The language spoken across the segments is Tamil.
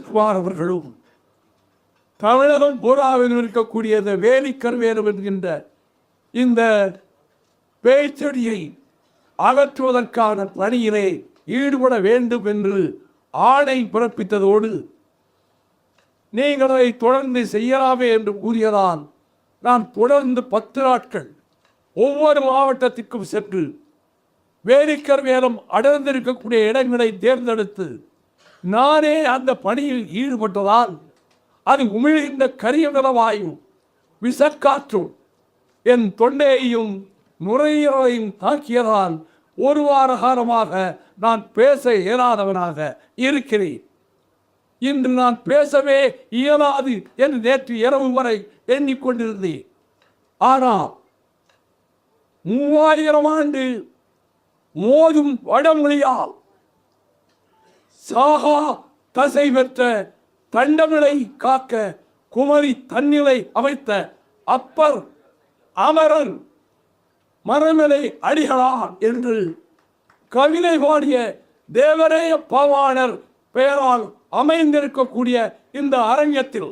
ராஜ்குமார் அவர்களும் தமிழகம் பூராவில் இருக்கக்கூடிய இந்த வேலிக்கருவேலம் என்கின்ற இந்த பேய்ச்செடியை அகற்றுவதற்கான பணியிலே ஈடுபட வேண்டும் என்று ஆணை பிறப்பித்ததோடு நீங்கள் அதை தொடர்ந்து செய்யலாமே என்று கூறியதான் நான் தொடர்ந்து 10 நாட்கள் ஒவ்வொரு மாவட்டத்திற்கும் சென்று வேலிக்கருவேலம் அடர்ந்திருக்கக்கூடிய இடங்களை தேர்ந்தெடுத்து நானே அந்த பணியில் ஈடுபட்டதால் அது உமிழ்கின்ற கரிய நிலவாயும் விசக்காற்றும் என் தொண்டையையும் நுரையீரலையும் தாக்கியதால் ஒரு வார காலமாக நான் பேச இயலாதவனாக இருக்கிறேன். இன்று நான் பேசவே இயலாது என்று நேற்று இரவு வரை எண்ணிக்கொண்டிருந்தேன். ஆனால் 3000 ஆண்டு மோதும் வடமொழியால் சாகா தசை பெற்ற தண்டமிழை காக்க குமரி தன்னிலை அமைத்த அப்பர் அமரன் மரமலை அடிகளார் என்று கவிதை பாடிய தேவரேய பவானர் பெயரால் அமைந்திருக்கக்கூடிய இந்த அரங்கத்தில்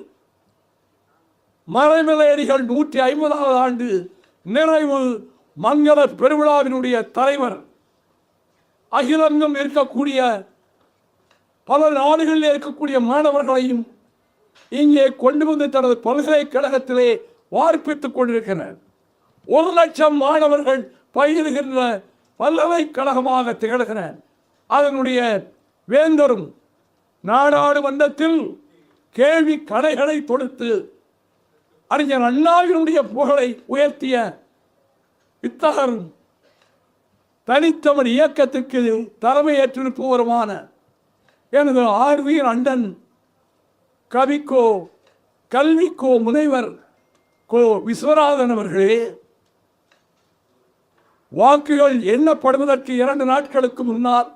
மரமலை அடிகள் 150வது ஆண்டு நிறைவு மங்கள பெருவிழாவினுடைய தலைவர் அகிலங்கம் இருக்கக்கூடிய பல நாடுகளில் இருக்கக்கூடிய மாணவர்களையும் இங்கே கொண்டு வந்து தனது பல்கலைக்கழகத்திலே வார்ப்பித்துக் கொண்டிருக்கிறார். 1,00,000 மாணவர்கள் பயிலுகின்ற பல்கலைக்கழகமாக திகழ்கிறார். அதனுடைய வேந்தரும் நாடாளுமன்றத்தில் கேள்வி கடைகளை தொடுத்து அறிஞர் அண்ணாவினுடைய புகழை உயர்த்திய இத்தகர் தனித்தமிழ் இயக்கத்துக்கு தலைமையேற்றிருப்பவருமான எனது ஆர்வீர் அண்டன் கவிக்கோ கல்விக்கோ முனைவர் கோ விஸ்வநாதன் அவர்களே, வாக்குகள் எண்ணப்படுவதற்கு 2 நாட்களுக்கு முன்னால்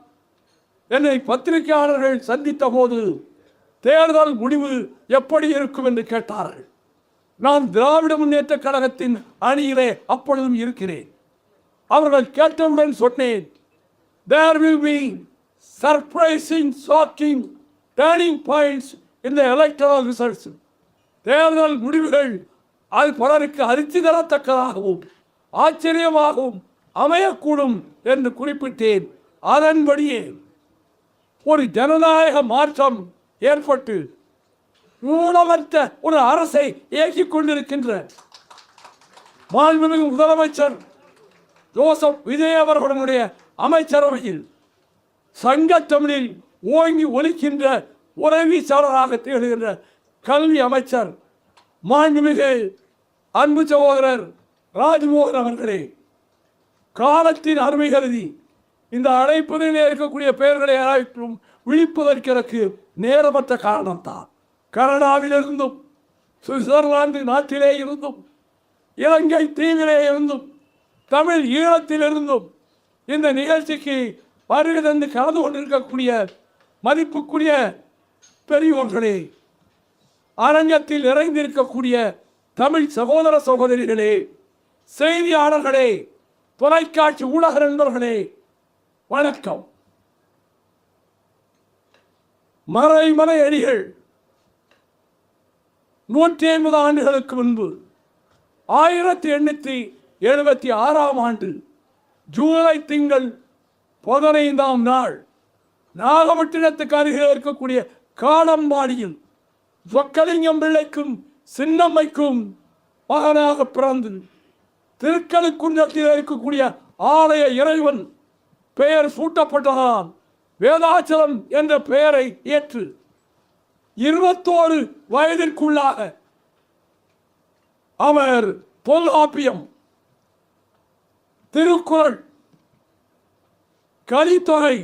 என்னை பத்திரிகையாளர்கள் சந்தித்த போது தேர்தல் முடிவு எப்படி இருக்கும் என்று கேட்டார்கள். நான் திராவிட முன்னேற்ற கழகத்தின் அணியிலே அப்பொழுதும் இருக்கிறேன். அவர்கள் கேட்டவுடன் சொன்னேன், there will be surprising, shocking turning points in the electoral results. தேர்தல் முடிவுகள் அது பலருக்கு அதிர்ச்சி தரத்தக்கதாகவும் ஆச்சரியமாகவும் அமையக்கூடும் என்று குறிப்பிட்டேன். அதன்படியே ஒரு ஜனநாயக மாற்றம் ஏற்பட்டு ஊனமற்ற ஒரு அரசை இயக்கிக் கொண்டிருக்கின்ற மாண்புமிகு முதலமைச்சர் ஜோசப் விஜய் அவர்களுடைய அமைச்சரவையில் சங்கத்தமிழில் ஓங்கி ஒலிக்கின்ற உறவிச்சாளராக திகழ்கின்ற கல்வி அமைச்சர் மாண்புமிகு அன்பு சகோதரர் ராஜ்மோகன் அவர்களே, காலத்தின் அருமை கருதி இந்த அழைப்பதிலே இருக்கக்கூடிய பெயர்களை அழைப்பும் விழிப்பதற்கு நேரமற்ற காரணம்தான். கனடாவிலிருந்தும் சுவிட்சர்லாந்து நாட்டிலே இருந்தும் இலங்கை தீவிலே இருந்தும் தமிழ் ஈழத்திலிருந்தும் இந்த நிகழ்ச்சிக்கு வருகை தந்து கலந்து கொண்டிருக்கக்கூடிய மதிப்புக்குரிய பெரியோர்களே, அரங்கத்தில் நிறைந்திருக்கக்கூடிய தமிழ் சகோதர சகோதரிகளே, செய்தியாளர்களே, தொலைக்காட்சி ஊடக நண்பர்களே, வணக்கம். மறைமலை அடிகள் 150 ஆண்டுகளுக்கு முன்பு 1876ஆம் ஆண்டு ஜூலை திங்கள் 15ஆம் நாள் நாகப்பட்டினத்துக்கு அருகில் இருக்கக்கூடிய காடம்பாடியில் சொக்கலிங்கம் பிள்ளைக்கும் சின்னம்மைக்கும் மகனாக பிறந்து திருக்கழுக்குன்றத்தில் இருக்கக்கூடிய ஆலய இறைவன் பெயர் சூட்டப்பட்டதால் வேதாச்சலம் என்ற பெயரை ஏற்று 21 வயதிற்குள்ளாக அவர் தொல்காப்பியம், திருக்குறள், கலித்தொகை,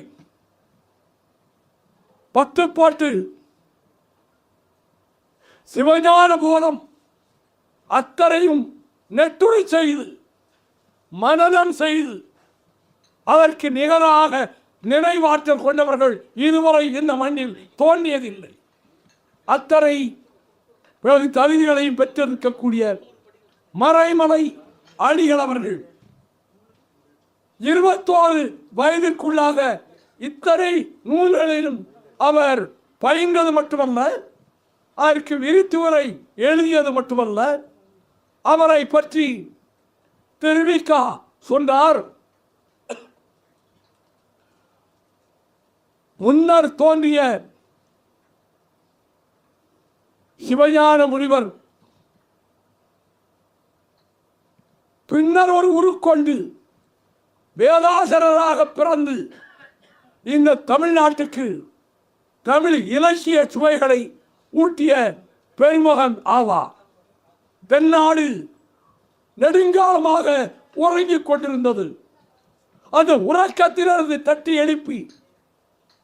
10 பாட்டு, சிவஞான போதம் அத்தனையும் நெட்டுரை செய்து மனனம் செய்து அதற்கு நிகராக நினைவாற்றல் கொண்டவர்கள் இதுவரை இந்த மண்ணில் தோன்றியதில்லை. அத்தனை தகுதிகளையும் பெற்றிருக்கக்கூடிய மறைமலை அடிகள் அவர்கள் 21 வயதிற்குள்ளாக இத்தனை நூல்களிலும் அவர் பயின்றது மட்டுமல்ல, அதற்கு விரித்துரை எழுதியது மட்டுமல்ல, அவரை பற்றி தெரிவிக்க சொன்னார். முன்னர் தோன்றிய சிவஞான முனிவர் பின்னர் ஒரு உருக்கொண்டு வேதாசரராக பிறந்து இந்த தமிழ்நாட்டுக்கு தமிழ் இலக்கிய சுவைகளை ஊட்டிய பெருமகன் ஆவார். தென்னாடு நெடுங்காலமாக உறங்கிக் கொண்டிருந்தது. அந்த உறக்கத்திலிருந்து தட்டி எழுப்பி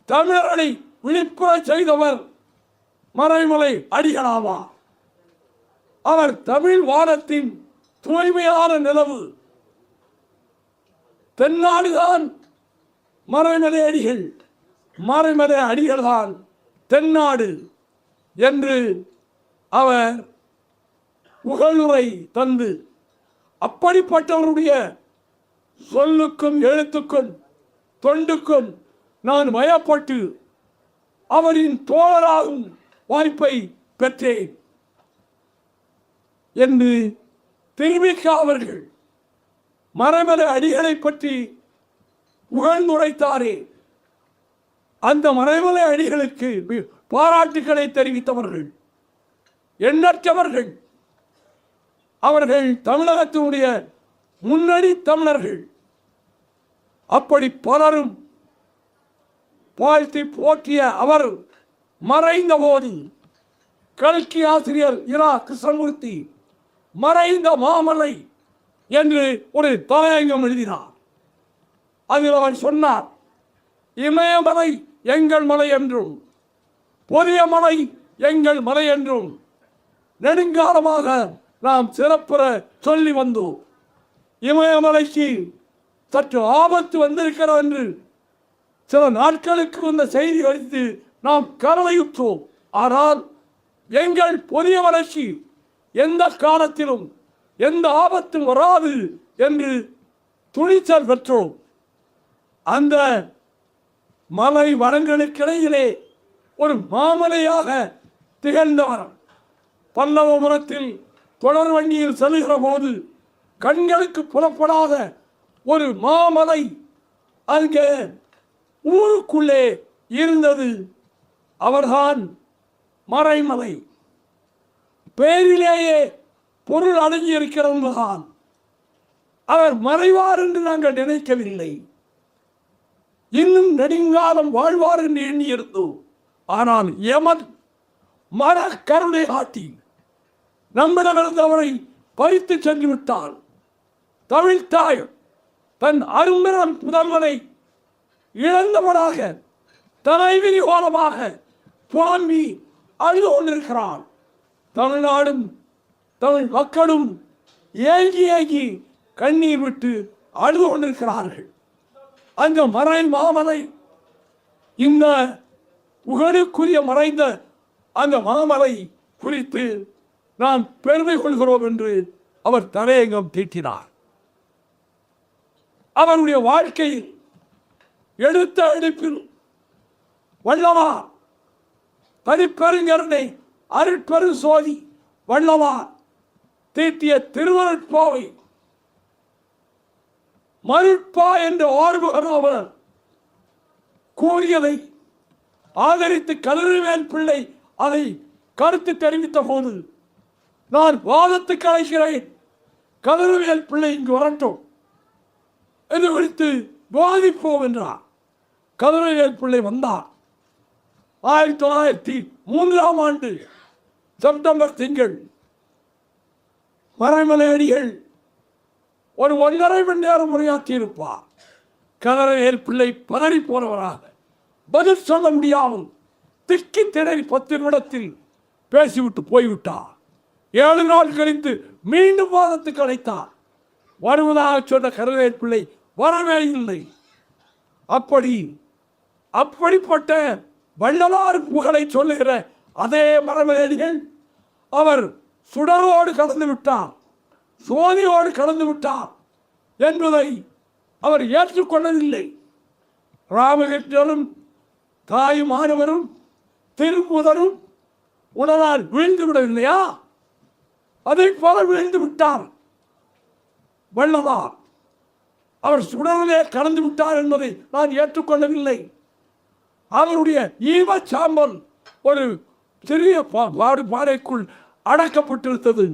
தமிழர்களை விழிப்புற செய்தவர் மறைமலை அடிகளாவார். அவர் தமிழ் வானத்தின் தூய்மையான நிலவு. தென்னாடுதான் மறைமலை அடிகள், மறைமலை அடிகள் தான் தென்னாடு என்று அவர் புகழுரை தந்து, அப்படிப்பட்டவருடைய சொல்லுக்கும் எழுத்துக்கும் தொண்டுக்கும் நான் மயப்பட்டு அவரின் தோழராகும் வாய்ப்பை பெற்றேன் என்று திருமிக்க அவர்கள் மறைமலை அடிகளை பற்றி புகழ்ந்துரைத்தாரே, அந்த மறைமலை அடிகளுக்கு பாராட்டுக்களை தெரிவித்தவர்கள் எண்ணற்றவர்கள். அவர்கள் தமிழகத்தினுடைய முன்னணி தமிழர்கள். அப்படி பலரும் வாழ்த்தி போற்றிய அவர் மறைந்த போது கல்கி ஆசிரியர் இரா கிருஷ்ணமூர்த்தி மறைந்த மாமலை என்று ஒரு தலையங்கம் எழுதினார். அதில் அவன் சொன்னார், இமயமலை எங்கள் மலை என்றும் பொதிய மலை எங்கள் மலை என்றும் நெடுங்காலமாக நாம் சிறப்புற சொல்லி வந்தோம். இமயமலைக்கு சற்று ஆபத்து வந்திருக்கிறோம் என்று சில நாட்களுக்கு இந்த செய்தி அளித்து நாம் கவலையுற்றோம். ஆனால் எங்கள் பொதிய மலைக்கு எந்த காலத்திலும் எந்த ஆபத்தும் வராது என்று துணிச்சல் பெற்றோம். அந்த மலை வனங்களுக்கிடையிலே ஒரு மாமலையாக திகழ்ந்தவர். பல்லவபுரத்தில் தொடர் வண்டியில் செல்கிற போது கண்களுக்கு புலப்படாத ஒரு மாமலை அங்கே ஊருக்குள்ளே இருந்தது. அவர்தான் மறைமலை. பேரிலேயே பொருள் அடங்கியிருக்கிறவர்தான். அவர் மறைவார் என்று நாங்கள் நினைக்கவில்லை. இன்னும் நெடுங்காலம் வாழ்வார் என்று எண்ணியிருந்தோம். ஆனால் யமன் மர கருணை காட்டி நம்மிடமிருந்து அவரை பறித்து சென்று விட்டார். தமிழ்த்தாய் தன் அரும்பெரும் புதல்வனை இழந்தவனாக தலைவிரி கோலமாக புலம்பி அழுது கொண்டிருக்கிறான். தமிழ்நாடும் தமிழ் மக்களும் ஏங்கி ஏங்கி கண்ணீர் விட்டு அழுது கொண்டிருக்கிறார்கள். அந்த மறை மாமலை, இந்த புகழுக்குரிய மறைந்த அந்த மாமலை குறித்து நாம் பெருமை கொள்கிறோம் என்று அவர் தலையங்கம் தீட்டினார். அவருடைய வாழ்க்கையில் எடுத்த எடுப்பில் வள்ளலார் தனிப்பெருங்கருணை அருட்பெரு சோதி வள்ளலார் தீட்டிய திருவருட்பாவை மருட்பா என்ற ஆர்வகர் கூறியதை ஆதரித்து கதிரவேல் பிள்ளை அதை கருத்து தெரிவித்த போது நான் வாதத்துக்கு அழைக்கிறேன், கதிரவேல் பிள்ளை இங்கு வரட்டும் என்று குறித்து வாதிப்போம் என்றார். கதிரவேல் பிள்ளை வந்தார். 1903 செப்டம்பர் திங்கள் மறைமலை அடிகள் ஒரு 1.5 மணி நேரம் உரையாற்றி இருப்பார். கதிரவேல் பிள்ளை பதறி போனவராக பதில் சொல்ல முடியாமல் திக்கி திணறி 10 நிமிடத்தில் பேசிவிட்டு போய்விட்டார். 7 நாள் கழித்து மீண்டும் வாதத்துக்கு அழைத்தார். வருவதாக சொன்ன கதிரவேல் பிள்ளை வரவே இல்லை. அப்படிப்பட்ட வள்ளலார் புகழை சொல்லுகிற அதே மரமேடிகள் அவர் சுடரோடு கலந்து விட்டார், சோதியோடு கலந்து விட்டார் என்பதை அவர் ஏற்றுக்கொள்ளவில்லை. ராமகிருஷ்ணரும் தாயுமானவரும் திருமுதலும் உடலால் வீழ்ந்து விடவில்லையா? அதை போல வீழ்ந்து விட்டார் வள்ளலார். அவர் சுடரிலே கலந்து விட்டார் என்பதை நான் ஏற்றுக்கொள்ளவில்லை. அவருடைய ஈமச்சாம்பல் ஒரு சிறிய பாறைக்குள் அடக்கப்பட்டிருந்தது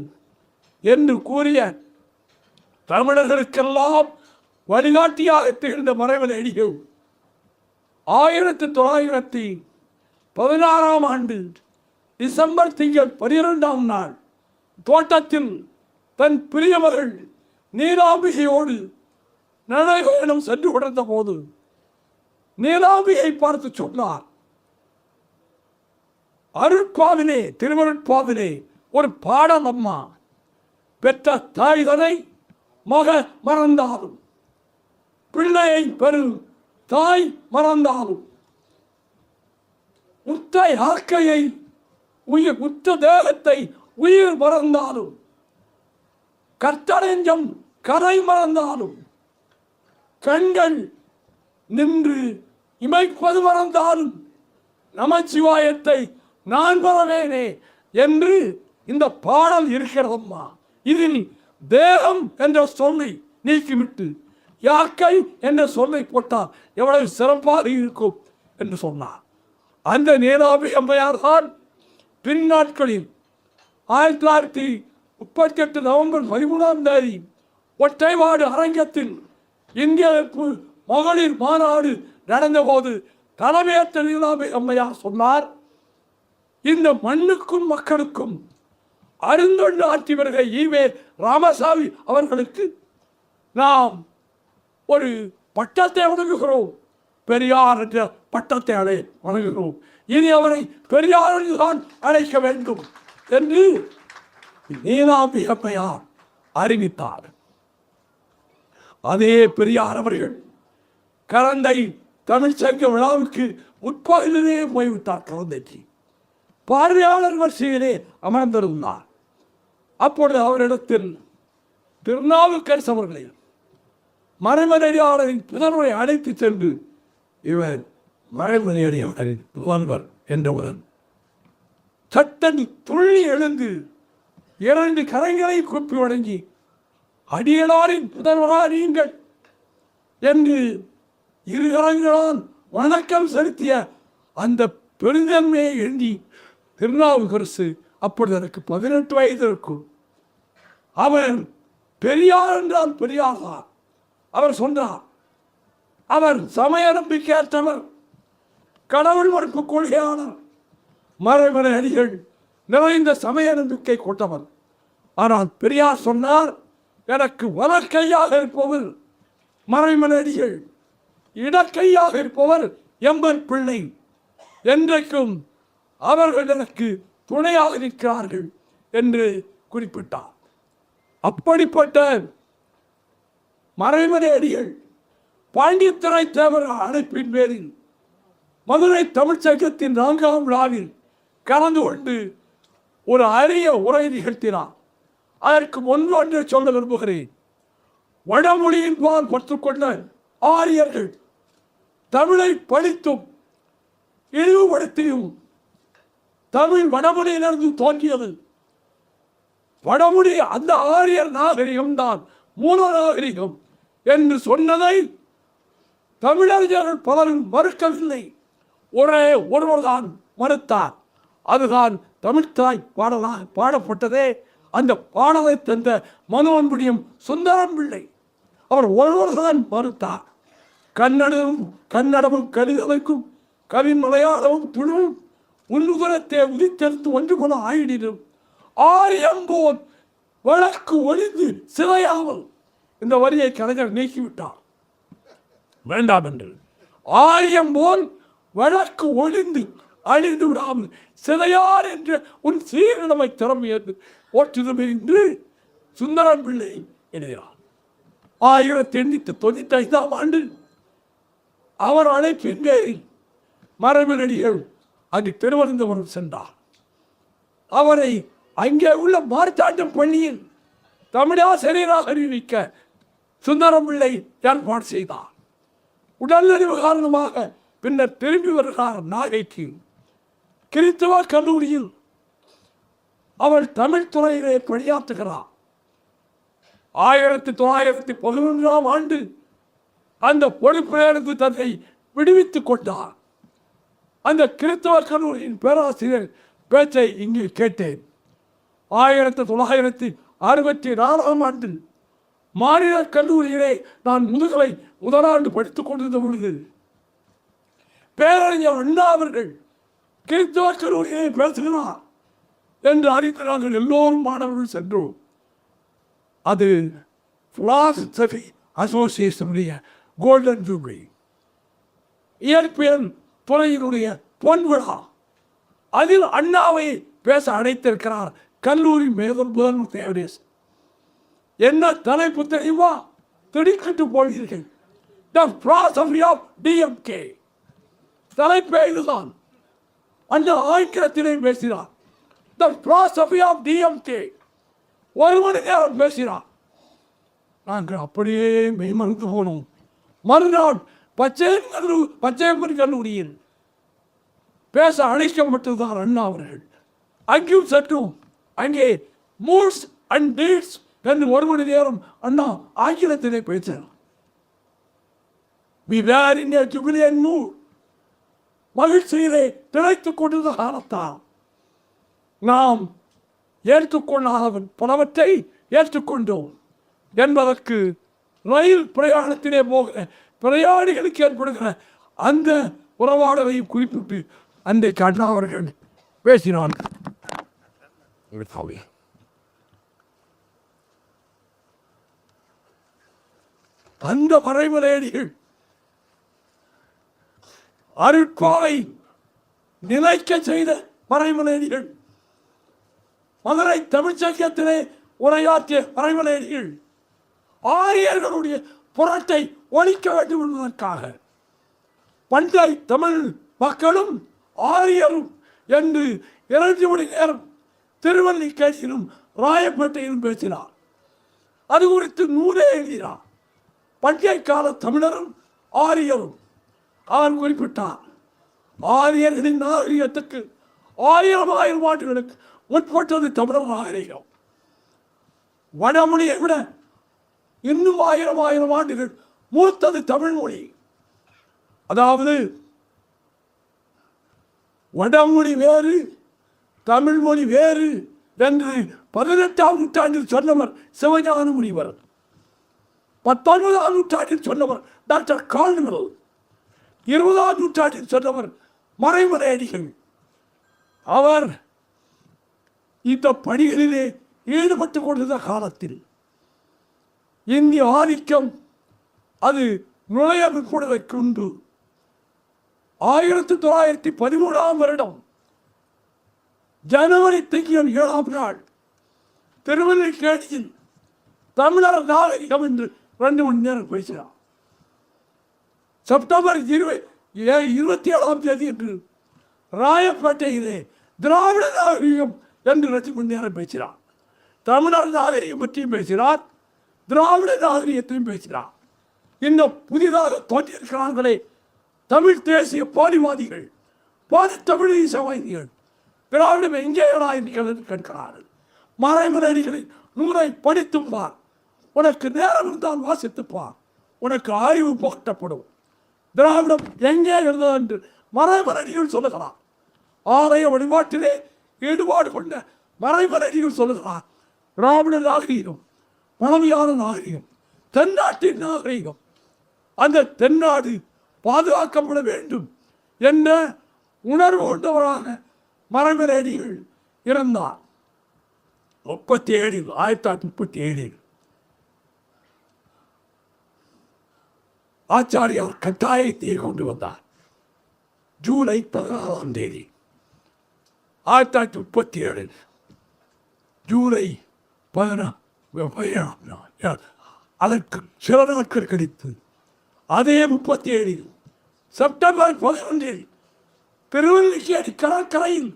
என்று கூறிய தமிழர்களுக்கெல்லாம் வழிகாட்டியாக திகழ்ந்த மறைமலையடிகள் 1916 ஆண்டு டிசம்பர் திங்கள் 12ஆம் நாள் தோட்டத்தில் தன் பிரியமகள் நீலாம்பிகையோடு நடைபயணம் சென்று கொண்டிருந்த போது நீலாம்பிகை பார்த்து சொன்னார், அருட்பாவிலே திருவருட்பாவிலே ஒரு பாடம் அம்மா, பெற்ற தாய்தனை மக மறந்தாலும் பிள்ளையை பெறும் தாய் மறந்தாலும் உத்த யாக்கையை உயிர் உத்த தேகத்தை உயிர் மறந்தாலும் கர்த்தனெஞ்சம் கரை மறந்தாலும் கண்கள் நின்று இமைப்பது மறந்தாலும் நமச்சிவாயத்தை நான் மறவேனே என்று இந்த பாடல் இருக்கிறதம்மா. இதில் தேகம் என்ற சொல்லை நீக்கிவிட்டு யாக்கை என்ற சொல்லை போட்டால் எவ்வளவு சிறப்பாக இருக்கும் என்று சொன்னார். அந்த நீலாம்பி அம்மையார் தான் பின்னாட்களில் 1938 நவம்பர் 13ஆம் தேதி ஒற்றைவாடு அரங்கத்தில் இந்திய மகளிர் மாநாடு நடந்தபோது தலைமையேற்ற நீலாம்பி அம்மையார் சொன்னார், இந்த மண்ணுக்கும் மக்களுக்கும் அருந்தொண்டு ஆட்சி வருகிற ஈவே ராமசாமி அவர்களுக்கு நாம் ஒரு பட்டத்தை வழங்குகிறோம், பெரியார் என்ற பட்டத்தை வழங்குகிறோம், இனி அவரை பெரியார் தான் அழைக்க வேண்டும் என்று நீலாம்பி அம்மையார் அறிவித்தார். அதே பெரியார் அவர்கள் கரந்தை தமிழ்ச்சங்க விழாவுக்கு முற்பகலிலே போய்விட்டார். கரந்தைக்கு பார்வையாளர் வரிசையிலே அமர்ந்திருந்தார். அப்பொழுது அவரிடத்தில் திருநாவுக்கரசு அவர்களை மறைமலையாளரின் புதல்வரை அழைத்து சென்று, இவர் மறைமலையடியாரின் புதல்வர் என்றவுடன் சட்டன் துள்ளி எழுந்து 2 கரங்களை கூப்பி வழங்கி, அடியலாரின் புதல்வரா நீங்கள் என்று 2 கரங்களால் வணக்கம் செலுத்திய அந்த பெருந்தன்மையை எழுதி திருநாவுக்கரசு அப்பொழுது எனக்கு 18 வயது இருக்கும். அவர் பெரியார் என்றால் பெரியார். அவர் சொன்னார், அவர் சமய நம்பிக்கையற்றவர், கடவுள் மறுப்பு கொள்கையாளர், மறைமலை அடிகள் நிறைந்த சமய நம்பிக்கை கொண்டவர். ஆனால் பெரியார் சொன்னார், எனக்கு வலக்கையாக இருப்பவர் மறைமலை அடிகள், இடக்கையாக இருப்பவர் எம்பன் பிள்ளை, என்றைக்கும் அவர்கள் எனக்கு துணையாக நிற்கிறார்கள் என்று குறிப்பிட்டார். அப்படிப்பட்ட மறைமலை அடிகள் பாண்டியத்துறை தேவர் அழைப்பின் பேரில் மதுரை தமிழ்ச்சங்கத்தின் 4ஆம் விழாவில் கலந்து கொண்டு ஒரு அரிய உரை நிகழ்த்தினார். அதற்கு ஒன்று சொல்ல விரும்புகிறேன். வடமொழியின் பால் பற்றுக்கொண்ட ஆரியர்கள் தமிழை படித்தும் இழிவுபடுத்தியும் தமிழ் வடமொழியிலிருந்து தோன்றியது. வடமொழி அந்த ஆரியர் நாகரிகம் தான் மூல நாகரிகம் என்று சொன்னதை தமிழறிஞர்கள் பலரும் மறுக்கவில்லை. ஒரே ஒருவர்தான் மறுத்தார். அதுதான் தமிழ்த்தாய் பாடலாக பாடப்பட்டதே. அந்த பாடலை தந்த மனோன்பிடியும் சுந்தரம் பிள்ளை அவர் ஒருவர்தான் மறுத்தார். கன்னடமும் கலிதமைக்கும் கவின் மலையாளமும் துணுவும் உள்குலத்தை உதித்தெடுத்து ஒன்று போல ஆயிடும் ஆரியம்போன் வழக்கு ஒழிந்து சிதையாமல் இந்த வரியை கலைஞர் நீக்கிவிட்டார். வேண்டாம் என்று ஆரியம்போன் வழக்கு ஒழிந்து அழிந்து விடாமல் சிதையார் என்ற உன் சீரமை திறமையது ஓற்றுதமே என்று சுந்தரம் பிள்ளை எழுதினார். 1895ஆம் ஆண்டு அவர் அழைப்பின் பேரில் மறைமலையடிகள் அங்கு திருவனந்தபுரம் சென்றார். அவரை அங்கே உள்ள மார்த்தாண்டம் பள்ளியில் தமிழாசிரியராக அறிவிக்க சுந்தரம் பிள்ளை ஏற்பாடு செய்தார். உடல்நலிவு காரணமாக பின்னர் திரும்பி வருகிறார் நாகைக்கு. கிறிஸ்தவ கல்லூரியில் அவள் தமிழ் துறையிலே பணியாற்றுகிறார். 1911ஆம் ஆண்டு அந்த பொறுப்பிலிருந்து தன்னை விடுவித்துக் கொண்டார். அந்த கிறிஸ்தவ கல்லூரியின் பேராசிரியர் பேச்சை இங்கே கேட்டேன். 1964ஆம் ஆண்டில் மாநில கல்லூரியிலே நான் முதுகலை முதலாண்டு படித்துக் கொண்டிருந்த பொழுது பேரறிஞர் அண்ணா அவர்கள் கிறிஸ்தவ கல்லூரியிலே பேசுகிறார் என்று அறிந்து நாங்கள் எல்லோரும் மாணவர்கள் சென்றோம். அது பிலாசபி அசோசியேஷனுடைய கோல்டன் ஜூப்ளி, இயற்பியல் துறையினுடைய பொன் விழா. அதில் அண்ணாவை பேச அழைத்திருக்கிறார் கல்லூரி முதல்வர் தேவதேசன். என்ன தலைப்பு தெரியுமா? திடுக்கிட்டு போகிறீர்கள். The philosophy of DMK. தலைப்பே இதுதான். அந்த ஆங்கிலத்திலே பேசினார். The philosophy of DMK. ஒரு மணி நேரம் பேசினார். நாங்கள் அப்படியே மெய்மறந்து போனோம். மறுநாள் பச்சையப்பன் கல்லூரியில் பேச அழைக்கப்பட்டதுதான் அண்ணா அவர்கள். அங்கேயும் சற்றும் அங்கே மூட்ஸ் அண்ட் டீட்ஸ் என்று ஒரு மணி நேரம் அண்ணா ஆங்கிலத்திலே பேசினார். மகிழ்ச்சியிலே திளைத்துக் கொண்டிருந்த காலத்தால் நாம் ஏற்றுக்கொள்ளாதவன் பலவற்றை ஏற்றுக்கொண்டோம் என்பதற்கு ரயில் பிரயாணத்திலே போகிற பிரயாணிகளுக்கு ஏற்படுகிற அந்த உறவாடலை குறிப்பிட்டு அன்றைக்கு அண்ணா அவர்கள் பேசினார். அந்த மறைமலையடிகள் அருட்பாவை நிலைக்க செய்த மறைமலையடிகள், மதுரை தமிழ்ச்சங்கத்திலே உரையாற்றிய மறைமலையடிகள் ஆரியர்களுடைய புறத்தை ஒழிக்க வேண்டும் என்பதற்காக பண்டை தமிழ் மக்களும் ஆரியரும் என்று 2 மணி நேரம் திருவல்லிக்கேணியிலும் ராயப்பேட்டையிலும் பேசினார். அது குறித்து நூலே எழுதினார். பண்டைய கால தமிழரும் ஆரியரும். அவர் குறிப்பிட்டார், ஆரியர்களின் நாகரிகத்துக்கு 1000 ஆண்டுகளுக்கு முற்பட்டது தமிழர் நாகரிகம். வடமொழியை விட இன்னும் 1000 ஆண்டுகள் மூத்தது தமிழ் மொழி. அதாவது வடமொழி வேறு தமிழ் மொழி வேறு என்று 18ஆம் நூற்றாண்டில் சொன்னவர் சிவஞான முனிவர். 19ஆம் நூற்றாண்டில் சொன்னவர் டாக்டர் கால்டுவெல். 20ஆம் நூற்றாண்டில் சொன்னவர் மறைமலையடிகள். அவர் இந்த பணிகளிலே ஈடுபட்டுக் கொண்டிருந்த காலத்தில் இந்திய ஆதிக்கம் அது நுழையக்கூடுவதற்கு உண்டு. 1913ஆம் வருடம் ஜனவரி திங்கள் 7ஆம் நாள் திருவல்லிக்கேணியில் தமிழர் நாகரிகம் என்று 2 மணி நேரம் பேசினார். செப்டம்பர் 27ஆம் தேதி என்று ராயப்பேட்டையிலே திராவிட நாகரிகம் என்று 2 மணி நேரம் பேசினார். தமிழர் நாகரிகம் பற்றியும் பேசினார், திராவிட நாகரிகத்தையும் பேசினார். இன்னும் புதிதாக தோன்றியிருக்கிறார்களே தமிழ் தேசிய போலிவாதிகள், போலி தமிழ் தேசியவாதிகள், திராவிடம் எங்கே இருக்கிறது என்று கேட்கிறார்கள். மறைமலையடிகளின் நூலை படித்துப்பார், உனக்கு நேரம் இருந்தால் வாசித்துப்பார், உனக்கு அறிவு புகட்டப்படும். திராவிடம் எங்கே இருந்தது என்று மறைமலையடிகள் சொல்லுகிறார். ஆலய வழிபாட்டிலே ஈடுபாடு கொண்ட மறைமலையடிகள் சொல்லுகிறார், திராவிட நாகரிகம் பழமையான நாகரிகம், தென்னாட்டின் நாகரிகம், அந்த தென்னாடு பாதுகாக்கப்பட வேண்டும் என்ற உணர்வு கொண்டவராக மறைமலையடிகள் இருந்தார். 1937 ஆச்சாரியார் கட்டாயத்தை கொண்டு வந்தார். ஜூலை 16ஆம் தேதி 1937 ஜூலை 17ஆம் நாள், அதற்கு சில நாட்கள் கழித்து அதே 37 செப்டம்பர் 11 திருவல்லிக்கேணி கடற்கரையில்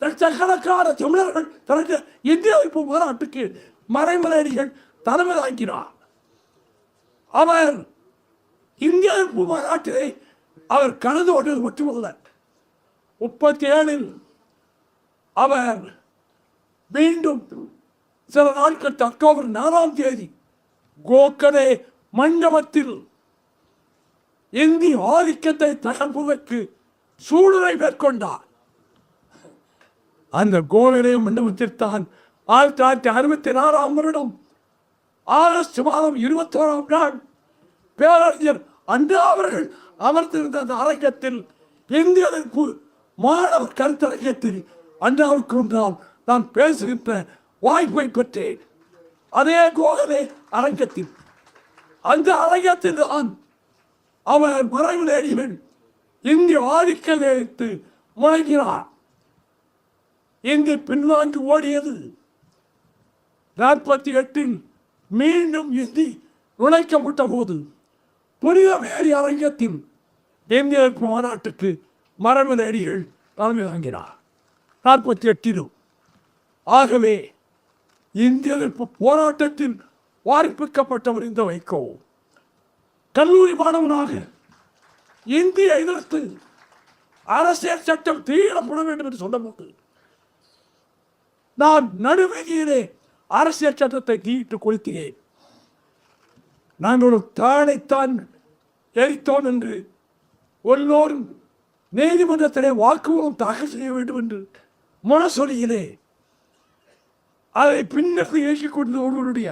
லட்சக்கணக்கான தமிழர்கள் தனது இந்திய அமைப்பு மாநாட்டுக்கு மறைமலையடிகள் தலைமை தாங்கினார். அவர் இந்திய அமைப்பு மாநாட்டிலே அவர் கலந்து கொண்டது மட்டுமல்ல, 37 அவர் மீண்டும் சில நாட்கள் அக்டோபர் 4 கோகலே மண்டபத்தில் இந்திய ஆதிக்கத்தை தகர்ப்பதற்கு சூழலை மேற்கொண்டார். அந்த கோகலே மண்டபத்தில்தான் 1964 ஆகஸ்ட் மாதம் 21 பேரறிஞர் அண்ணா அவர்கள் அமர்ந்திருந்த அந்த அரங்கத்தில் இந்திய எதிர்ப்பு மாணவர் கருத்தரங்கத்தில் அண்ணாவுக்கு முன்னால் நான் பேசுகின்ற வாய்ப்பை பெற்றேன். அதே கோகலே அரங்கத்தில் அந்த அரங்கத்தில் தான் அவர் மறைவு நேடியவன் இந்திய ஆதிக்கத்தை எதிர்த்து முழங்கினார். இங்கு பின்வாங்கி ஓடியது 48 மீண்டும் இந்தி நுழைக்கப்பட்ட போது புனித மேரி அரங்கத்தில் இந்திய எதிர்ப்பு மாநாட்டுக்கு மறைவு நேடிகள் தலைமை தாங்கினார் 48. ஆகவே இந்திய எதிர்ப்பு போராட்டத்தில் வாய்ப்பிக்கப்பட்டவர் இந்த வைகோ கல்லூரி மாணவனாக இந்திய எதிர்த்து அரசியல் சட்டம் தீவிரப்பட வேண்டும் என்று சொன்னபோது நான் நடுவீதியிலே அரசியல் சட்டத்தை தீயிட்டு கொளுத்தினேன். நாங்கள் ஒரு தானைத்தான் எரித்தோம் என்று எல்லோரும் நீதிமன்றத்திலே வாக்குமூலம் தாக்கல் செய்ய வேண்டும் என்று முனசொலியிலே அதை பின்னர் இயக்கிக் கொண்டு ஒருவருடைய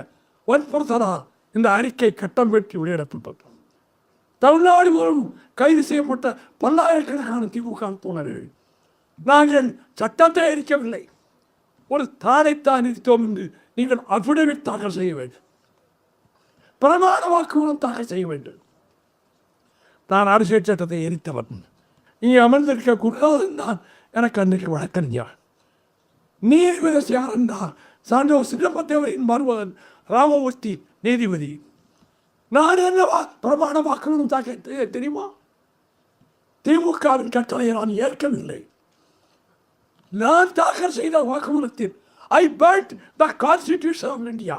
வன்புறுத்தலால் இந்த அறிக்கை கட்டம் பெற்று வெளியிடப்பட்டது. தமிழ்நாடு மூலம் கைது செய்யப்பட்ட பல்லாயிரக்கணக்கான திமுக தோழர்கள் நாங்கள் சட்டத்தை எரிக்கவில்லை, ஒரு தானைத்தான் எரித்தோம் என்று நீங்கள் அபிடவிட் தாக்கல் செய்ய வேண்டும், பிரமாண வாக்குமூலம் தாக்கல் செய்ய வேண்டும். நான் அரசியல் சட்டத்தை எரித்தவன், இங்கே அமர்ந்திருக்க கூடாது தான் எனக்கு அன்றைக்கு வழக்கறிஞர். நீதிபதி யார் என்றால் சாண்டோ சின்னப்பத்தேவரின் மருமகன் ராமமூர்த்தி நீதிபதி. நான் என்ன பிரமாண வாக்குமூலம் தாக்கல் தெரியுமா? திமுகவின் கட்டளையை நான் ஏற்கவில்லை. நான் தாக்கல் செய்த வாக்குமூலத்தில் I burnt the constitution of India,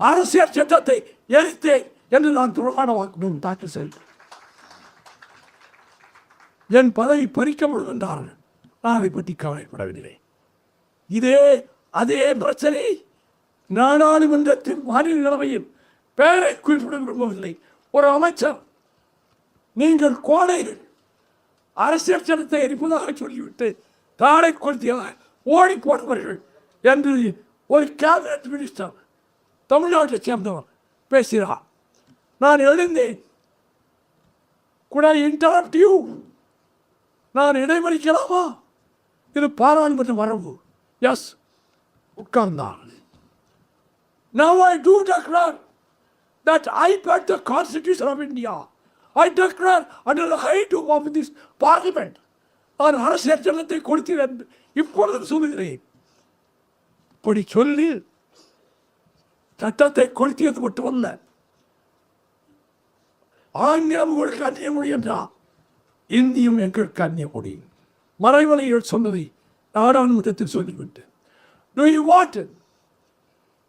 அரசியல் சட்டத்தை எரித்தேன் என்று நான் பிரமாண வாக்குமூலம் தாக்கல் செய்தேன். என் பதவி பறிக்கப்படும் என்றார்கள். நான் அதை பற்றி கவலைப்படவில்லை. இதே அதே பிரச்சனை நாடாளுமன்றத்தின் மாநில நிலைமையில் பெயரை குறிப்பிட விரும்பவில்லை. ஒரு அமைச்சர் நீங்கள் கோடைகள் அரசியல் சட்டத்தை எரிப்பதாக சொல்லிவிட்டு தாடை கொளுத்தியாக ஓடி போனவர்கள் என்று ஒரு கேபினட் மினிஸ்டர் தமிழ்நாட்டை சேர்ந்தவர் பேசுகிறார். நான் எழுந்தேன். கூட இன்டரப்ட் யூ, நான் இடைமறிக்கலாமா? இது பாராளுமன்ற வரம்பு. எஸ், உட்கார்ந்தார். Now I do declare that I bet the Constitution of India. I declare under the height of this parliament. நான் அரசியல் சட்டத்தை கொடுத்தேன் இப்பொழுது சொல்லுகிறேன். இப்படி சொல்லி சட்டத்தை கொளுத்தியது மட்டுமல்ல, ஆங்கிலம் உங்களுக்கு அந்நிய மொழி என்றால் இந்தியும் எங்களுக்கு அந்நிய மொழி. மறைமலைகள் சொன்னதை நாடாளுமன்றத்தில் சொல்லிவிட்டு, Do you want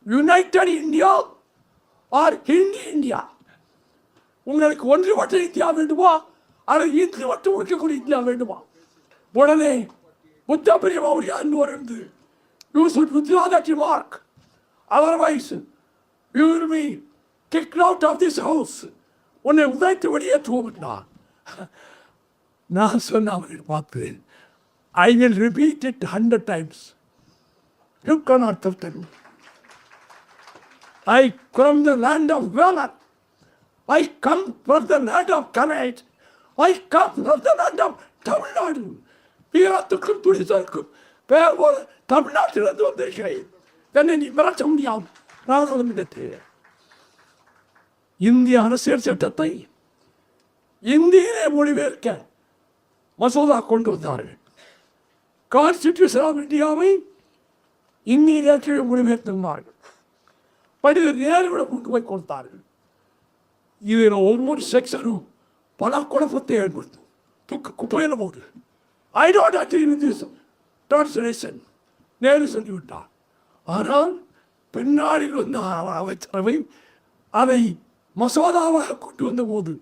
United India or Hindi India? உங்களுக்கு ஒன்றுபட்ட இந்தியா வேண்டுமா அல்லது இந்து மட்டும் இருக்கக்கூடிய இந்தியா வேண்டுமா? உடனே புத்தபிரியமாவுடைய அன்பு இருந்து You should withdraw that remark. Otherwise, you will be kicked out of this house. உன்னை உதைத்து வெளியேற்றுவோம். நான் சொன்ன அவர்கள் பார்த்து, I will repeat it 100 times. You cannot tell me. I come from the land of valor. I come from the land of courage. I come from the land of Tamil Nadu. வீரத்துக்கும் துணிச்சலுக்கும் பேர் போல தமிழ்நாட்டிலிருந்து வந்திருக்கிறேன். என்னை நீ மிரட்ட முடியாது. நாடாளுமன்றத்தில் இந்திய அரசியல் சட்டத்தை இந்தியிலே மொழிபெயர்க்க மசோதா கொண்டு வந்தார்கள். கான்ஸ்டிடியூஷன் ஆஃப் இந்தியாவை இந்தியிலே மொழிபெயர்த்திருந்தார்கள். மனிதர் நேர்களை கொண்டு போய் கொடுத்தார்கள். இதில் ஒவ்வொரு செக்ஷனும் பல குழப்பத்தை ஏற்படுத்தும். குப்பையில் போடு. I don't agree with this translation Nehru சொல்லிவிட்டார். ஆனால் பின்னாளில் வந்த அமைச்சரவை அதை மசோதாவாக கொண்டு வந்த போது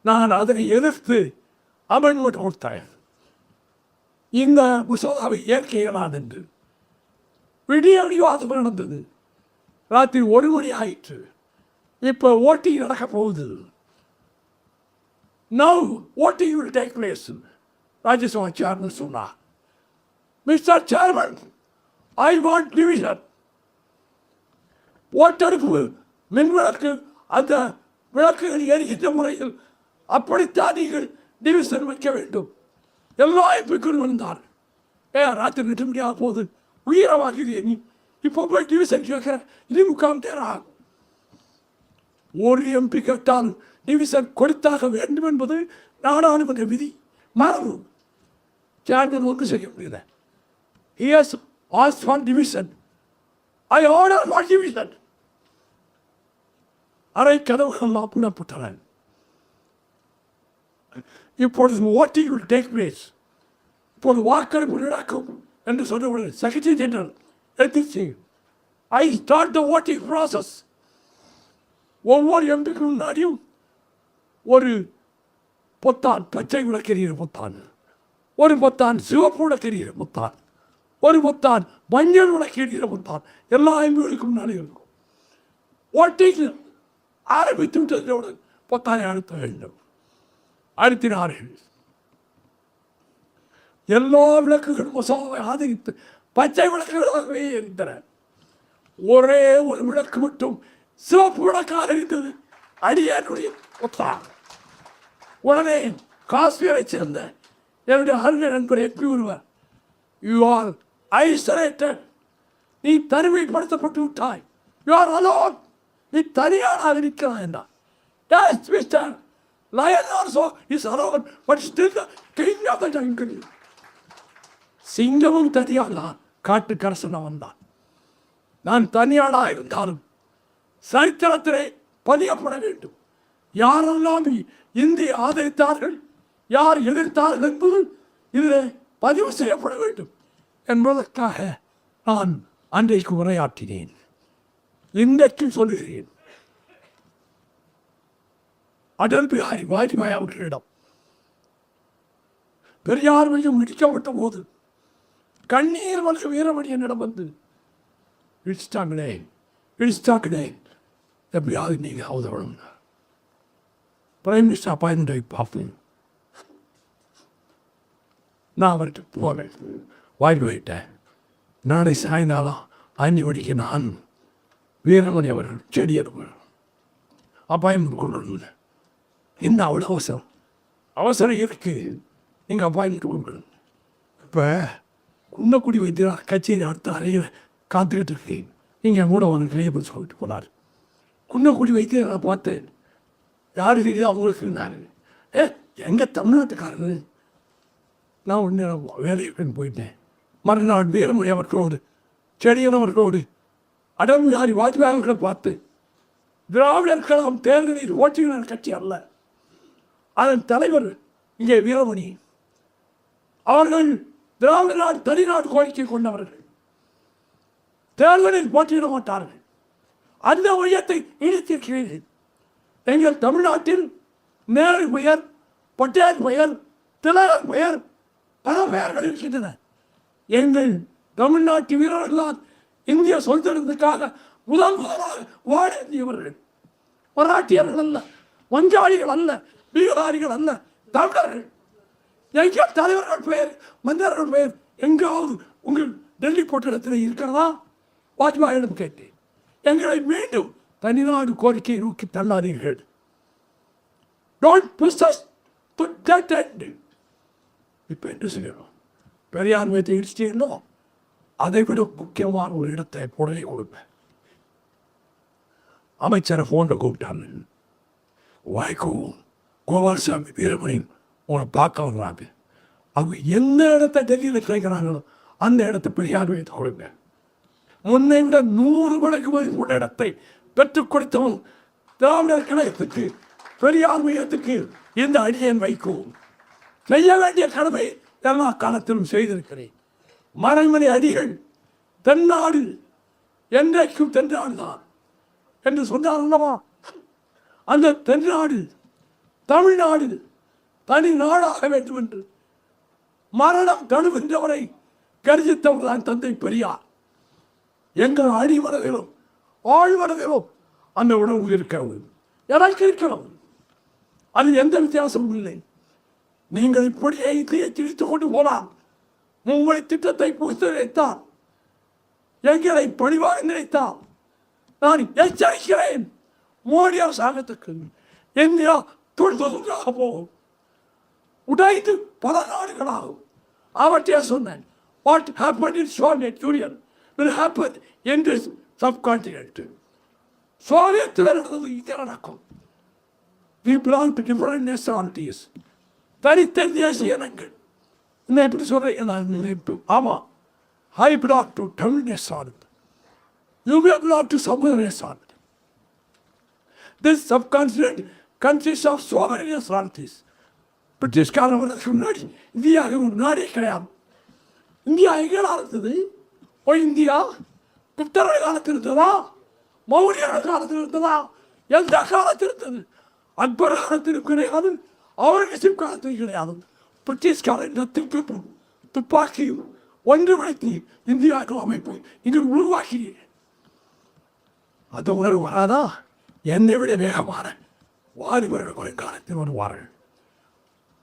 நான் அதனை எதிர்த்து அமெண்ட்மெண்ட் கொடுத்தேன். இந்த மசோதாவை ஏற்கிறான் என்று விடிய விவாதம் நடந்தது. ராத்திரி 1 மணி ஆயிற்று. இப்போ ஓட்டிங் நடக்க போகுது. Now voting will take place. Rajya Sabha chairman சொன்னார், Mr chairman, I want division. ஓட்டெடுப்பு மின்விளக்கு அந்த விளக்குகள் எரிகின்ற முறையில் அப்படித்தான் நீங்கள் டிவிஷன் வைக்க வேண்டும். எல்லா எம்பிக்களும் வந்தார். ராத்திரி 2 மணி ஆக போகுது, உயிரவாகிறீ நீ, இப்போ போய் டிவிஷன் கேட்கிற, இது 3/4 நேரம் ஆகும். ஒரு எம்பி கேட்டால் டிவிஷன் கொடுத்தாக வேண்டும் என்பது நாடாளுமன்ற விதி, மரபு. சேர்மன் ஒன்று செய்ய முடியல. He has asked for division. I order for division. அரை கதவுகள் புனப்பட்டன. இப்பொழுது voting will take place. இப்போது வாக்கெடுப்பு நடக்கும் என்று சொன்னவுடன் செக்ரட்டரி ஜெனரல் எடுத்து I start the voting process. ஒவ்வொரு எம்பிக்கும் முன்னாடியும் ஒரு பொத்தான், பச்சை விளக்கெறிகிற பொத்தான், ஒரு பொத்தான் சிவப்பு விளக்கெறிகிற பொத்தான், ஒரு பொத்தான் மஞ்சள் விளக்கெறிகிற பொத்தான் எல்லா எம்பிகளுக்கும் முன்னாடி இருக்கும். ஓட்டிங் ஆரம்பித்து விட்டதுடன் பொத்தானை அழுத்த வேண்டும். அழுத்தினார்கள். எல்லா விளக்குகளும் மசோதாவை ஆதரித்து பச்சை விளக்குகளாகவே இருந்தன. ஒரே ஒரு விளக்கு மட்டும் சிவப்பு விளக்காக இருந்தது. அடியாருடைய பொத்தான். உடனே காஷ்மீரை சேர்ந்த என்னுடைய அருமை நண்பர் எப்படி ஒருவர், யூ ஆர் ஐசோலேட்டட், நீ தனிமைப்படுத்தப்பட்டு விட்டாய், யூ ஆர் அலோன், நீ தனியானாக இருக்கிறாய் என்றார். Yes, Mr. Lion also is alone, but still the king of the jungle. சிங்கமும் தனியாளான், காட்டுக்கரசனாக வந்தான். நான் தனியாளாக இருந்தாலும் சரித்திரத்திலே பதியப்பட வேண்டும். யாரெல்லாம் இந்திய ஆதரித்தார்கள், யார் எதிர்த்தார்கள் என்பது இதில் பதிவு செய்யப்பட வேண்டும் என்பதற்காக நான் அன்றைக்கு உரையாற்றினேன். இன்றைக்கு சொல்லுகிறேன். அடல் பிஹாரி வாஜ்பாய் அவர்களிடம் பெரியார் மையம் இடிக்கப்பட்ட போது கண்ணீர் மல்க வீரமணியனிடம் வந்து இடிச்சிட்டாங்களே எப்படியாவது நீங்கள் அவதவணும். பிரைம் மினிஸ்டர் அப்பாயின்மெண்ட்டை பார்ப்பேன். நான் அவர்கிட்ட போவேன். வாய்ப்புவிட்டேன். நாளை சாயங்காலம் 5 மணிக்கு நான் வீரமணி அவர்கள் செடியர் அப்பாயின்மெண்ட் கொண்டு வரணும். என்ன அவ்வளோ அவசரம் இருக்கு, நீங்கள் அப்பாயின்மெண்ட் கொண்டு. இப்போ குன்னக்குடி வைத்தியர் கச்சேரி அடுத்த அறையில் காத்துக்கிட்டு இருக்கேன். நீங்கள் கூட வந்து கையை போய் சொல்லிட்டு போனார். குன்னக்குடி வைத்தியர் நான் பார்த்தேன். யார் தெரியுது அவங்களுக்கு இருந்தாரு. எங்கள் தமிழ்நாட்டுக்காரரு. நான் உடனே வேலைக்கு போயிட்டேன். மறுநாள் வீரமணி அவர்களோடு செடியன் அவர்களோடு அடல் பிஹாரி வாஜ்பாய் அவர்களை பார்த்து, திராவிடர் கழகம் தேர்தலில் ஓட்டுநர் கட்சி அல்ல, அதன் தலைவர் இங்கே வீரமணி அவர்கள் திராவிட நாடு தனிநாடு கோரிக்கை கொண்டவர்கள், தேர்தலில் போட்டியிட மாட்டார்கள். அந்த மையத்தை இணைத்திருக்கிறீர்கள். எங்கள் தமிழ்நாட்டில் நேரு பெயர், பட்டேல் பெயர், திலகர் பெயர், பல பெயர்கள் இருக்கின்றன. எங்கள் தமிழ்நாட்டு வீரர்களால் இந்திய சுதந்திரத்துக்காக முதல் முதலாக வாழேந்தியவர்கள் மராட்டியர்கள் அல்ல, வஞ்சாளிகள் அல்ல, பீகாரிகள் அல்ல, தமிழர்கள். எங்கள் தலைவர்கள் பெயர், மன்னர்கள் பெயர் எங்காவது உங்கள் டெல்லி போட்டிடத்தில் இருக்கிறதா? வாஜ்பாயிடம் கேட்டேன். எங்களை மீண்டும் தனிநாடு கோரிக்கையை நோக்கி தள்ளாதீர்கள். இப்போ என்ன செய்யணும்? பெரியார் மையத்தை இடிச்சிட்டீங்களோ அதை விட முக்கியமான ஒரு இடத்தை உடனே கொடுப்பேன். அமைச்சரை ஃபோனில் கூப்பிட்டாங்க. வாய்க்கவும் கோபால்சாமி வீரமணி உன்னை பார்க்க வர்றாங்க. அவங்க எந்த இடத்த டெல்லியில் கிடைக்கிறாங்களோ அந்த இடத்த பெரியார் மையத்தை கொடுங்க. முன்னை விட 100 மடங்கு மதிப்புள்ள இடத்தை பெற்றுக் கொடுத்தவன் திராவிடர் கழகத்துக்கு, பெரியார் மையத்துக்கு இந்த அடியன் வைக்கவும் செய்ய வேண்டிய கடமை எல்லா காலத்திலும் செய்திருக்கிறேன். மறைமலை அடிகள் தென்னாடு என்றைக்கும் தென்னாடு தான் என்று சொன்னார் அல்லவா? அந்த தென்னாடு தமிழ்நாடு தனி நாடாக வேண்டும் என்று மரணம் தழுவின்றவரை கருதித்தவர் தான் தந்தை பெரியார். எங்கள் அடிமனதிலும் ஆழ்மனதிலும் அந்த உணவு இருக்கிறது, எனக்கு இருக்கிறது. அது எந்த வித்தியாசமும் இல்லை. நீங்கள் இப்படியே இதையை திரித்துக் கொண்டு போனால் உங்களை திட்டத்தை புகுத்து நினைத்தால், எங்களை பழிவாக நினைத்தால் நான் எச்சரிக்கிறேன். மோடி அரசாங்கத்துக்கு இந்தியா தொழில்நுட்பமாக போகும், உடைந்து பல நாடுகளாகும். அவற்றைய சொன்னேன். What happened in Soviet Union will happen in this subcontinent. சோவியத்தில் நடந்தது இங்கே நடக்கும். We belong to different nationalities. தனித்த தேசிய இனங்கள். என்ன எப்படி சொல்றேன் நான் நினைப்பு. ஆமாம், I belong to Tamil nationality. You belong to some other nationality. This subcontinent consists of so many nationalities. பிரிட்டிஷ்காரர்களுக்கு முன்னாடி இந்தியாவுக்கு ஒரு நாடே கிடையாது. இந்தியா எங்கே இருந்தது? இந்தியா குப்தர்கள் காலத்தில் இருந்ததா, மௌரியர்கள் காலத்தில் இருந்ததா, எந்த காலத்தில் இருந்தது? அக்பர் காலத்தில் கிடையாது, அவுரங்கசீப் காலத்தில் கிடையாது. பிரிட்டிஷ்காரன் துப்பாக்கியும் ஒன்றுபடுத்தி இந்தியாவுக்கு அமைப்பு இங்கு உருவாக்கினீர்கள். அது உணர்வு வராதா? என்னை விட வேகமான வாலிபர்கள் வருங்காலத்தில் வருவார்கள்,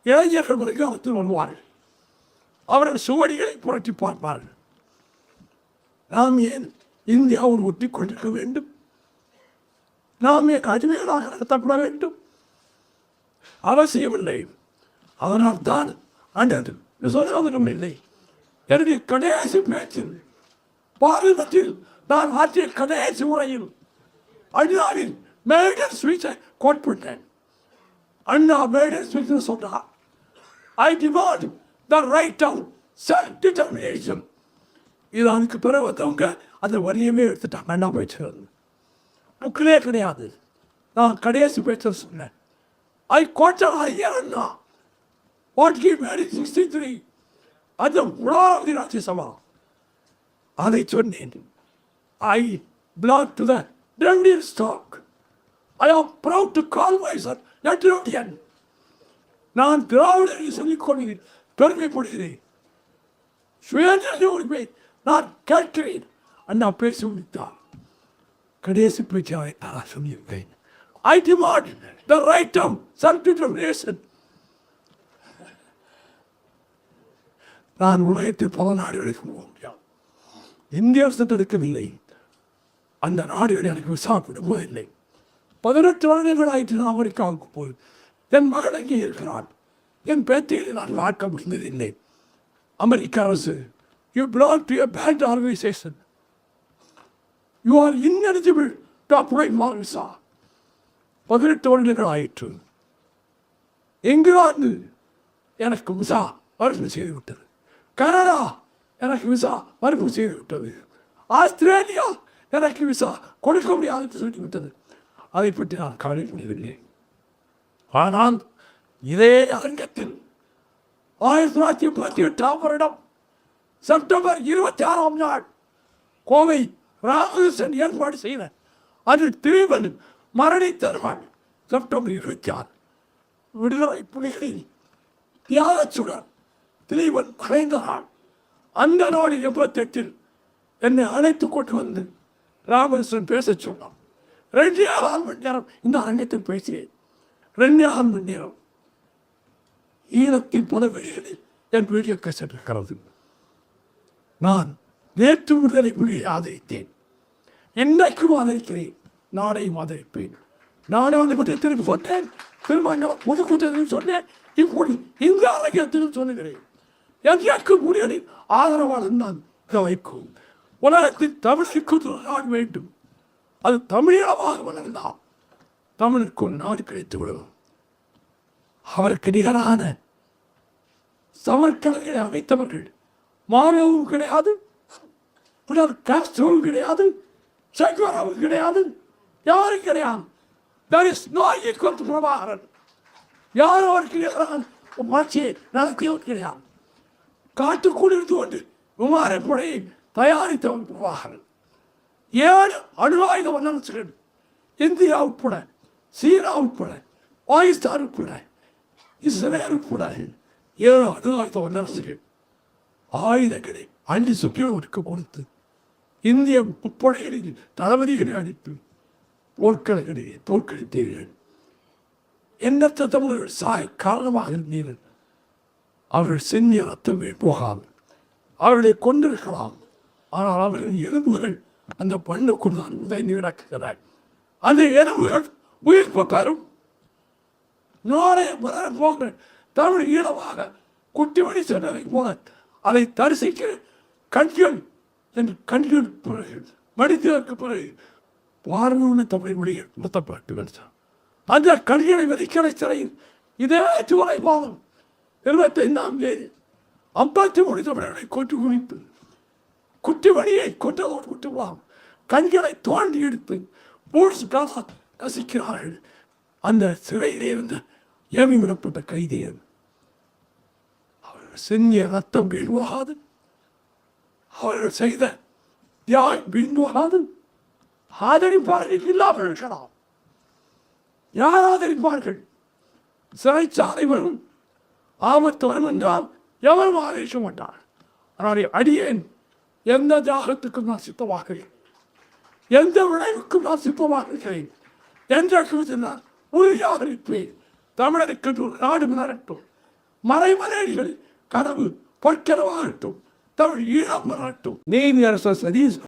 இளைஞர்கள் வருங்காலத்தில் வருவார்கள். அவர்கள் சுவடிகளை புரட்டி பார்ப்பார்கள். நாம் ஏன் இந்தியாவோடு ஒட்டி கொண்டிருக்க வேண்டும்? நாம் ஏன் அடிமைகளாக நடத்தப்பட வேண்டும்? அவசியமில்லை. அதனால் தான் அண்டது விசோதனம் இல்லை. என்னுடைய கடைசி பேச்சில் பார்லிமெண்டில் நான் ஆற்றிய கடைசி முறையில் அண்ணாவின் மேடர் ஸ்பீச்சை கோட் பண்ணேன். அண்ணா மேடர் ஸ்பீச் சொன்னார், I demand the right of self-determination. இது அதுக்கு பிறகு வந்தவங்க அந்த வரியமே எடுத்துட்டாங்க. என்ன பேச்சு புக்கிலே கிடையாது. நான் கடைசி பேச்ச சொன்னேன். I quoted Anna what he made in 63 at the floor of the Rajya Sabha. அதை சொன்னேன். I belong to the Dravidian stock. I am proud to call myself a Dravidian. நான் திராவிடரை சொல்லிக் கொள்கிறேன், பெருமைப்படுகிறேன். சுயநல உரிமை நான் கேட்கிறேன். அண்ணா பேசி முடித்தார். கடைசி பேச்சாவை நான் சொல்லியிருக்கேன். I demand the right of self-determination. நான் உலகத்தில் பல நாடுகளுக்கு போக முடியாது. இந்தியா சென்றெடுக்கவில்லை. அந்த நாடுகளை எனக்கு விசாரிப்பதில்லை. 18 வருடங்கள் ஆயிற்று நான் அமெரிக்காவுக்கு போய் என் மகள் அங்கே இருக்கிறான். என் பேத்திகளை நான் பார்க்க முடிந்ததில்லை. அமெரிக்க அரசு, you belong to a bad organization. You are ineligible to apply for visa. 18 வருடங்கள் ஆயிற்று. இங்கிலாந்து எனக்கு விசா மறுப்பு செய்து விட்டது. கனடா எனக்கு விசா மறுப்பு செய்து விட்டது. ஆஸ்திரேலியா எனக்கு விசா கொடுக்க முடியாது என்று சொல்லிவிட்டது. அதை பற்றி நான் கவலைப்படவில்லை. ஆனால் இதே அரங்கத்தில் 1938 வருடம் செப்டம்பர் 26 நாள் கோவை ராமகிருஷ்ணன் ஏற்பாடு செய்த அதில் திலீபன் மரணித்தருவான். செப்டம்பர் 26 விடுதலை புலிகளின் தியாகச்சுடன் திலீபன் மறைந்த நாள். அந்த நாள் 88 என்னை அழைத்து கொண்டு வந்து ராமகிருஷ்ணன் பேச சொன்னான். 2.5 மணி நேரம் இந்த அரங்கத்தில் பேசினேன். 2.5 மணி நேரம் ஈழத்தின் பல வழிகளில் என் வீடியோ கேசட் இருக்கிறது. நான் நேற்று விடுதலை புலியை ஆதரித்தேன், இன்றைக்கும் ஆதரிக்கிறேன், நாளையும் ஆதரிப்பேன். நானே வந்து பற்றி திரும்பி சொன்னேன், திரும்ப பொதுக்கூட்டத்தில் சொன்னேன், இப்படி இந்த அரங்கத்திலும் சொல்லுகிறேன். எனக்கு முடியலில் ஆதரவாளர் நான் வைக்கும். உலகத்தில் தமிழுக்கு நாடு வேண்டும். அது தமிழமாக வளர்ந்தால் தமிழுக்கு ஒரு நாடு கிடைத்து விடும். அவருக்கு நிகரான சமர்க்கணங்களை அமைத்தவர்கள் மாணவரும் கிடையாது, காஸ்ட்ரோவும் கிடையாது, சைக்கோராவும் கிடையாது, யாரும் கிடையாது. There is no equal to Prabhakaran. யாரும் அவருக்கு நிகரான மாட்சியை நடத்தியவர் கிடையாது. காட்டுக்குள் இருந்து கொண்டு விமானப்படையை தயாரித்தவன் பிரபாகரன். 7 அணு ஆயுத வல்லரசுகள் இந்தியா உட்பட, சீனா உட்பட, பாகிஸ்தான் உட்பட, இஸ்ரேல் உட்பட 7 அணுகாயுத வல்லரசுகள் ஆயுதங்களை அள்ளி சுப்ரீமனுக்கு கொடுத்து இந்திய முப்படைகளில் தளபதிகளை அளித்து போர்க்களங்களிலே தோற்கடித்தீர்கள். எண்ணற்ற தமிழர்கள் காரணமாக இருந்தீர்கள். அவர்கள் செஞ்ச ரத்தம் போகாது. அவர்களை கொண்டிருக்கலாம். ஆனால் அவர்கள் எலும்புகள் அந்த பண்ணுக்குள் தான் நடக்கிறார். அந்த எலும்புகள் உயிர் தரும். நாளைய போகிற தமிழ் ஈழமாக குட்டி மணி சொன்னதை போல அதை தரிசிக்க கண்கள் கண்கள் பிறகு மடித்ததற்கு பிறகு பாரம்பரிய தமிழ் மொழிகள் நடத்தப்பட்டு அந்த கண்களை விதிக்கிற சிறையில் இதே ஜூலை மாதம் 25ஆம் தேதி 53 தமிழர்களை கொண்டு குவித்து குட்டிமணியை கொண்டதோடு விட்டுவிடலாம். கண்களை தோண்டி எடுத்து மூழ்காக ரசிக்கிறார்கள். அந்த சிறையிலே இருந்த ஏமி விடப்பட்ட கைதிகள் அவர்கள் செஞ்ச ரத்தம் வீழ்வாகாது. அவர்கள் செய்த தியாகம் வீழ்வாகாது. ஆதரிப்பார்கள் இல்லாமல் இருக்கலாம். யார் ஆதரிப்பார்கள்? சிறைச்சாலை வரும் ஆபத்து வரும் என்றால் எவரும் ஆதரிக்க மாட்டார். ஆனால் அடியேன் எந்த தியாகத்துக்கும் நான் சித்தமாகிறேன், எந்த விளைவுக்கும் நான் சித்தமாகிறேன் என்ற நான் உறுதியாக இருப்பேன். தமிழருக்கு நாடு மலரட்டும், மறைமலைகள் கனவு பொற்கனவாகட்டும், தமிழ் ஈழம் மலரட்டும். நீதி அரசர் சதீஷ்